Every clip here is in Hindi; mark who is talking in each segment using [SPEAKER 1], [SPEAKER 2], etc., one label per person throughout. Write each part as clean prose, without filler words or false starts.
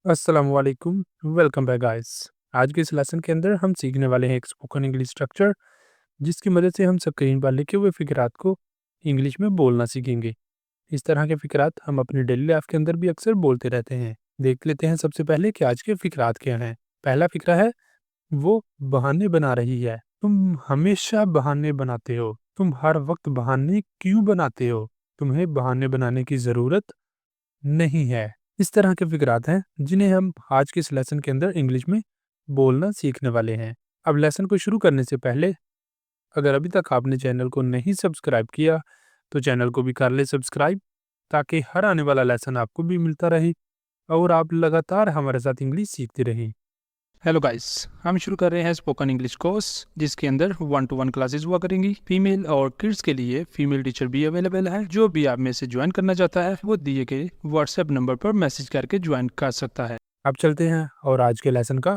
[SPEAKER 1] अस्सलामुअलैकुम, वेलकम बैक गाइस। आज के इस लेसन के अंदर हम सीखने वाले हैं एक स्पोकन इंग्लिश स्ट्रक्चर, जिसकी मदद से हम स्क्रीन पर लिखे हुए फ़िकरात को इंग्लिश में बोलना सीखेंगे। इस तरह के फ़िकरात हम अपनी डेली लाइफ के अंदर भी अक्सर बोलते रहते हैं। देख लेते हैं सबसे पहले कि आज के फ़िकरात क्या हैं। पहला फ़िकरा है, वो बहाने बना रही है। तुम हमेशा बहाने बनाते हो। तुम हर वक़्त बहाने क्यों बनाते हो? तुम्हें बहाने बनाने की ज़रूरत नहीं है। इस तरह के फ़िकरात हैं, जिन्हें हम आज के इस लेसन के अंदर इंग्लिश में बोलना सीखने वाले हैं। अब लेसन को शुरू करने से पहले, अगर अभी तक आपने चैनल को नहीं सब्सक्राइब किया, तो चैनल को भी कर लें सब्सक्राइब, ताकि हर आने वाला लेसन आपको भी मिलता रहे और आप लगातार हमारे साथ इंग्लिश सीखते रहें।
[SPEAKER 2] हेलो गाइस, हम शुरू कर रहे हैं स्पोकन इंग्लिश कोर्स जिसके अंदर 1-to-1 क्लासेस हुआ करेंगी। फीमेल और किड्स के लिए फीमेल टीचर भी अवेलेबल है। जो भी आप में से ज्वाइन करना चाहता है वो दिए गए व्हाट्सएप नंबर पर मैसेज करके ज्वाइन कर सकता है।
[SPEAKER 1] अब चलते हैं और आज के लेसन का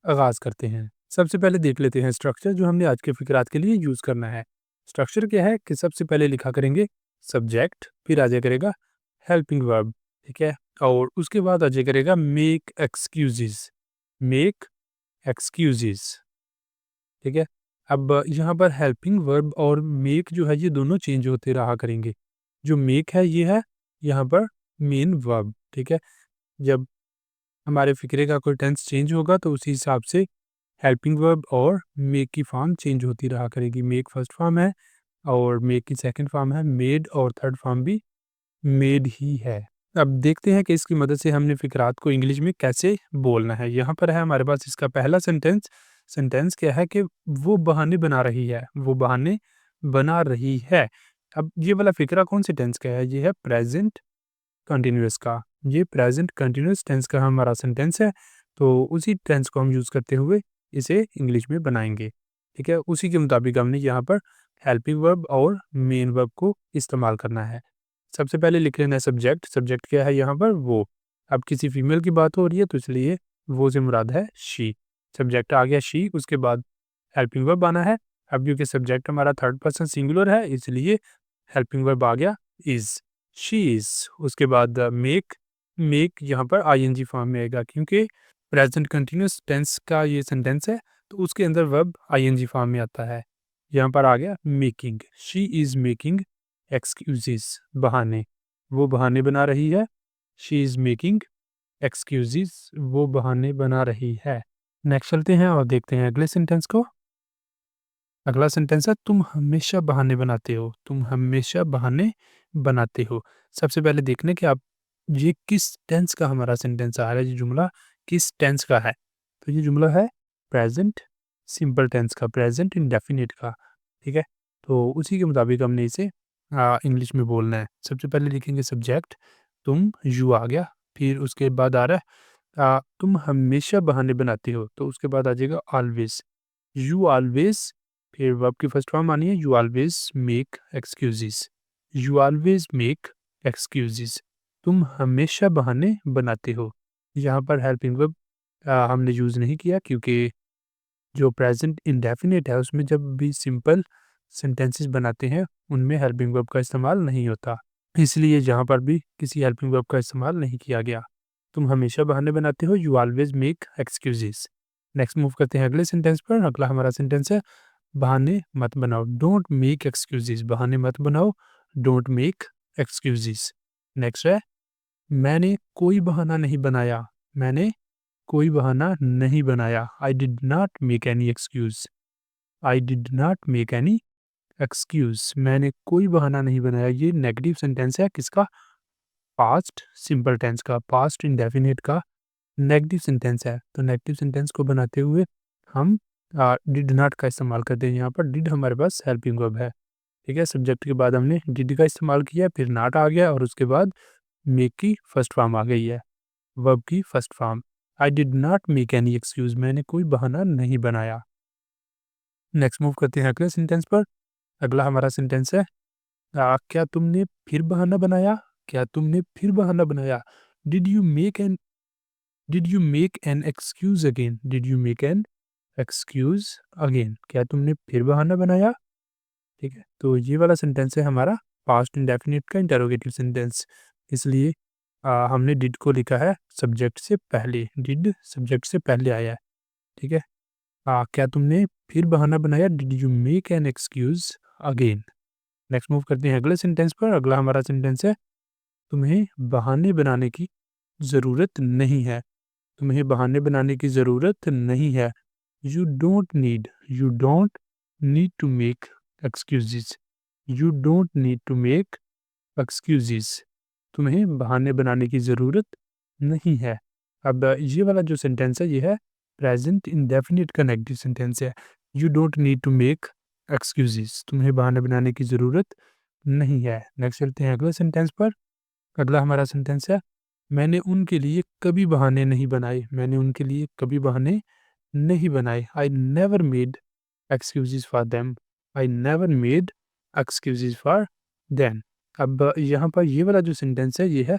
[SPEAKER 1] आगाज़ करते हैं। सबसे पहले देख लेते हैं स्ट्रक्चर जो हमने आज के फ़िकरात के लिए यूज़ करना है। स्ट्रक्चर क्या है कि सबसे पहले लिखा करेंगे सब्जेक्ट, फिर आ जाया करेगा हेल्पिंग वर्ब, ठीक है? और उसके बाद आ जाया करेगा मेक एक्सक्यूज़ेज़, मेक एक्सक्यूज़ेज़, ठीक है? अब यहाँ पर हेल्पिंग वर्ब और मेक जो है ये दोनों चेंज होते रहा करेंगे। जो मेक है ये है यहाँ पर मेन वर्ब, ठीक है? जब हमारे फ़िक्रे का कोई टेंस चेंज होगा तो उसी हिसाब से हेल्पिंग वर्ब और मेक की फॉर्म चेंज होती रहा करेगी। मेक फर्स्ट फॉर्म है और मेक की सेकंड फॉर्म है मेड और थर्ड फॉर्म भी मेड ही है। अब देखते हैं कि इसकी मदद से हमने फ़िकरात को इंग्लिश में कैसे बोलना है। यहाँ पर है हमारे पास इसका पहला सेंटेंस। सेंटेंस क्या है कि वो बहाने बना रही है, वो बहाने बना रही है। अब ये वाला फ़िकरा कौन-से टेंस का है? ये है प्रेज़ेंट कंटीन्यूअस का। ये प्रेज़ेंट कंटीन्यूअस टेंस का हमारा सेंटेंस है, तो उसी टेंस को हम यूज़ करते हुए इसे इंग्लिश में बनाएँगे, ठीक है? उसी के मुताबिक हमने यहाँ पर हेल्पिंग वर्ब और मेन वर्ब को इस्तेमाल करना है। सबसे पहले लिख लेना है सब्जेक्ट। सब्जेक्ट क्या है यहाँ पर? वो। अब किसी फीमेल की बात हो रही है तो इसलिए वो से मुराद है शी। सब्जेक्ट आ गया शी, उसके बाद हेल्पिंग वर्ब आना है। अब क्योंकि सब्जेक्ट हमारा थर्ड पर्सन सिंगुलर है इसलिए हेल्पिंग वर्ब आ गया इज़, शी इज़। उसके बाद मेक, मेक यहाँ पर आईएनजी फॉर्म में आएगा क्योंकि प्रेजेंट कंटीन्यूअस टेंस का ये सेंटेंस है तो उसके अंदर वर्ब आईएनजी फॉर्म में आता है। यहाँ पर आ गया making, she is making excuses, बहाने। वो बहाने बना रही है। शी इज़ मेकिंग एक्सक्यूज़ेज़, वो बहाने बना रही है। नेक्स्ट चलते हैं और देखते हैं अगले सेंटेंस को। अगला सेंटेंस है, तुम हमेशा बहाने बनाते हो। तुम हमेशा बहाने बनाते हो। सबसे पहले देख लें कि आप ये किस टेंस का हमारा सेंटेंस आ रहा है, ये जुमला किस टेंस का है। तो ये जुमला है प्रेज़ेंट सिंपल टेंस का, प्रेज़ेंट इंडेफिनिट का, ठीक है? तो उसी के मुताबिक हमने इसे इंग्लिश में बोलना है। सबसे पहले लिखेंगे सब्जेक्ट, तुम, यू आ गया, फिर उसके बाद आ रहा है तुम हमेशा बहाने बनाते हो, तो उसके बाद आ जाएगा ऑलवेज़। यू ऑलवेज़, फिर वर्ब की फर्स्ट फॉर्म आनी है you always make excuses, you always make excuses, तुम हमेशा बहाने बनाते हो। यहाँ पर हेल्पिंग वर्ब हमने यूज़ नहीं किया क्योंकि जो प्रेज़ेंट इंडेफिनिट है उसमें जब भी सिंपल सेंटेंसेस बनाते हैं उनमें हेल्पिंग वर्ब का इस्तेमाल नहीं होता। इसलिए यहाँ पर भी किसी हेल्पिंग वर्ब का इस्तेमाल नहीं किया गया। तुम हमेशा बहाने बनाते हो, you always make excuses. Next move करते हैं अगले सेंटेंस पर। अगला हमारा सेंटेंस है, बहाने मत बनाओ, डोंट मेक एक्सक्यूज़ेज़, बहाने मत बनाओ, डोंट मेक एक्सक्यूज़ेज़। नेक्स्ट है, मैंने कोई बहाना नहीं बनाया, मैंने कोई बहाना नहीं बनाया, I did not make any excuse, I did not make any excuse, मैंने कोई बहाना नहीं बनाया। ये नेगेटिव सेंटेंस है किसका? पास्ट सिंपल टेंस का, पास्ट इंडेफिनिट का नेगेटिव सेंटेंस है। तो नेगेटिव सेंटेंस को बनाते हुए हम डिड नॉट का इस्तेमाल करते हैं। यहाँ पर डिड हमारे पास हेल्पिंग वर्ब है, ठीक है? सब्जेक्ट के बाद हमने डिड का इस्तेमाल किया, फिर नॉट आ गया और उसके बाद मेक की फर्स्ट फॉर्म आ गई है, वर्ब की first form. I did not make any excuse, मैंने कोई बहाना नहीं बनाया। नेक्स्ट मूव करते हैं अगले सेंटेंस पर। अगला हमारा सेंटेंस है, क्या तुमने फिर बहाना बनाया? क्या तुमने फिर बहाना बनाया? Did you make an did you make an excuse again? Did you make an excuse again? क्या तुमने फिर बहाना बनाया? ठीक है? तो ये वाला सेंटेंस है हमारा पास्ट इंडेफिनिट का इंटरोगेटिव सेंटेंस। इसलिए हमने डिड को लिखा है सब्जेक्ट से पहले, डिड सब्जेक्ट से पहले आया है, ठीक है। क्या तुमने फिर बहाना बनाया, did you make an excuse again. Next move करते हैं अगले सेंटेंस पर। अगला हमारा सेंटेंस है, तुम्हें बहाने बनाने की ज़रूरत नहीं है, तुम्हें बहाने बनाने की ज़रूरत नहीं है। You don't need to make excuses, you don't need to make excuses, तुम्हें बहाने बनाने की ज़रूरत नहीं है। अब ये वाला जो सेंटेंस है ये है प्रेजेंट इंडेफिनिट का नेगेटिव सेंटेंस है। You don't need to make excuses, तुम्हें बहाने बनाने की ज़रूरत नहीं है। नेक्स्ट चलते हैं अगले सेंटेंस पर। अगला हमारा सेंटेंस है, मैंने उनके लिए कभी बहाने नहीं बनाए, मैंने उनके लिए कभी बहाने नहीं बनाए। I never made excuses for them, I never made excuses for them. अब यहाँ पर ये वाला जो सेंटेंस है ये है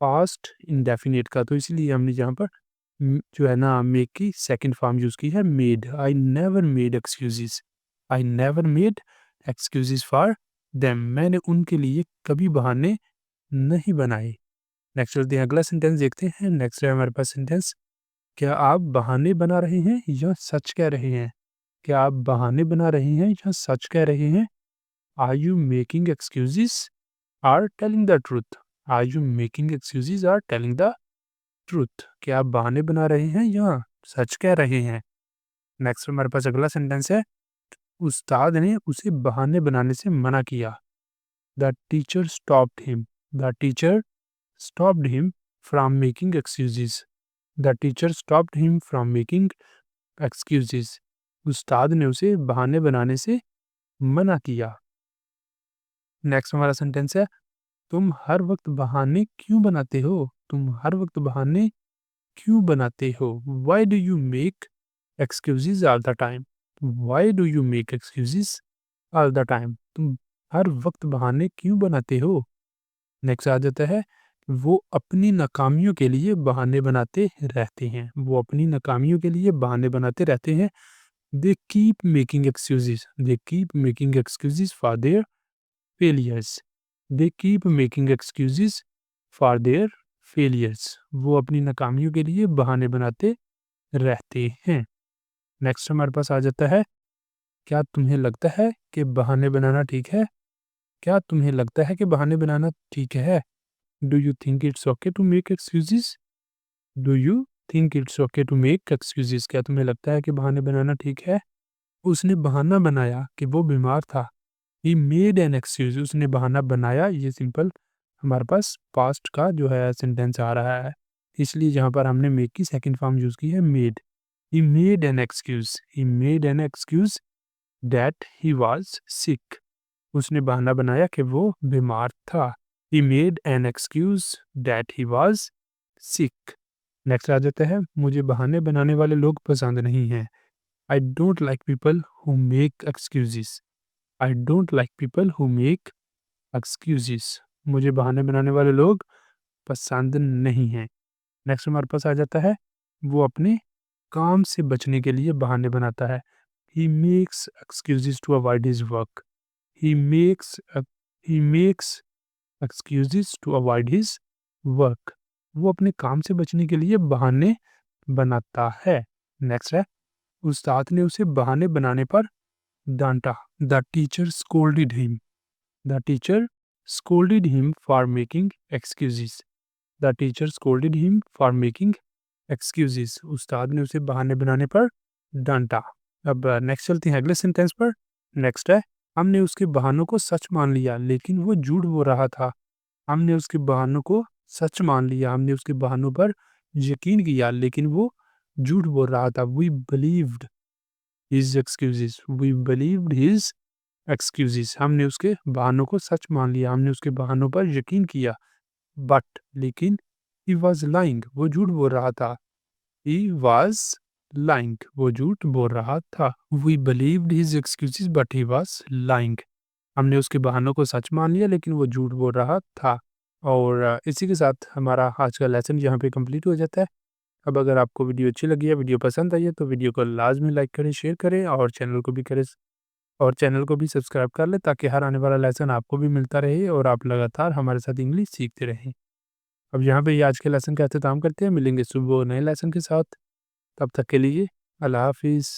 [SPEAKER 1] पास्ट इंडेफिनिट का, तो इसीलिए हमने यहाँ पर जो है ना मेक की सेकंड फॉर्म यूज़ की है made. I never made excuses, I never made excuses for them, मैंने उनके लिए कभी बहाने नहीं बनाए। नेक्स्ट चलते हैं अगला सेंटेंस देखते हैं। नेक्स्ट है हमारे पास सेंटेंस, क्या आप बहाने बना रहे हैं या सच कह रहे हैं? क्या आप बहाने बना रहे हैं या सच कह रहे हैं? Are you making excuses or telling the truth? Are you making excuses or telling the truth? क्या आप बहाने बना रहे हैं या सच कह रहे हैं? नेक्स्ट हमारे पास अगला सेंटेंस है, उस्ताद ने उसे बहाने बनाने से मना किया। The teacher stopped him, the teacher stopped him from making excuses. The teacher stopped him from making excuses. उस्ताद ने उसे बहाने बनाने से मना किया। नेक्स्ट हमारा सेंटेंस है, तुम हर वक्त बहाने क्यों बनाते हो? तुम हर वक्त बहाने क्यों बनाते हो? Why do you make excuses all the time? Why do you make excuses all the time? तुम हर वक्त बहाने क्यों बनाते हो? नेक्स्ट आ जाता है, वो अपनी नाकामियों के लिए बहाने बनाते रहते हैं, वो अपनी नाकामियों के लिए बहाने बनाते रहते हैं। They keep making excuses, they keep making excuses for their failures, they keep making excuses for their failures, वो अपनी नाकामियों के लिए बहाने बनाते रहते हैं। नेक्स्ट हमारे पास आ जाता है, क्या तुम्हें लगता है कि बहाने बनाना ठीक है? क्या तुम्हें लगता है कि बहाने बनाना ठीक है? Do you think it's okay to make excuses? Do you think it's okay to make excuses? क्या तुम्हें लगता है कि बहाने बनाना ठीक है? उसने बहाना बनाया कि वो बीमार था। ही मेड एन एक्सक्यूज, उसने बहाना बनाया। ये सिंपल हमारे पास पास्ट का जो है सेंटेंस आ रहा है, इसलिए यहाँ पर हमने मेक की सेकंड फॉर्म यूज़ की है made. He made an excuse, he made an excuse that he was sick, उसने बहाना बनाया कि वो बीमार था। He made an excuse that he was sick. Next आ जाता है, मुझे बहाने बनाने वाले लोग पसंद नहीं हैं। I don't like people who make excuses, I don't like people who make excuses, मुझे बहाने बनाने वाले लोग पसंद नहीं हैं। नेक्स्ट हमारे पास आ जाता है, वो अपने काम से बचने के लिए बहाने बनाता है। He makes excuses to avoid his work, he makes he makes excuses to avoid his work, वो अपने काम से बचने के लिए बहाने बनाता है। नेक्स्ट है, उस्ताद ने उसे बहाने बनाने पर डांटा। The teacher scolded him, the teacher scolded him for making excuses, the teacher scolded him for making excuses, उस्ताद ने उसे बहाने बनाने पर डांटा। अब नेक्स्ट चलते हैं अगले सेंटेंस पर। नेक्स्ट है, हमने उसके बहानों को सच मान लिया लेकिन वो झूठ बोल रहा था। हमने उसके बहानों को सच मान लिया, हमने उसके बहानों पर यकीन किया लेकिन वो झूठ बोल रहा था। We believed his excuses, we believed his excuses, हमने उसके बहानों को सच मान लिया, हमने उसके बहानों पर यकीन किया। बट लेकिन ही वॉज लाइंग, वो झूठ बोल रहा था। ही वॉज लाइंग, वो झूठ बोल रहा था। We believed his excuses but he was lying, हमने उसके बहानों को सच मान लिया लेकिन वो झूठ बोल रहा था। और इसी के साथ हमारा आज का लेसन यहाँ पे कंप्लीट हो जाता है। अब अगर आपको वीडियो अच्छी लगी है, वीडियो पसंद आई है तो वीडियो को लाजमी लाइक करें, शेयर करें और चैनल को भी करें और चैनल को भी सब्सक्राइब कर लें ताकि हर आने वाला लेसन आपको भी मिलता रहे और आप लगातार हमारे साथ इंग्लिश सीखते रहें। अब यहाँ पे ये आज के लेसन का अख्ताम करते हैं। मिलेंगे सुबह नए लेसन के साथ। तब तक के लिए अल्लाह हाफिज़।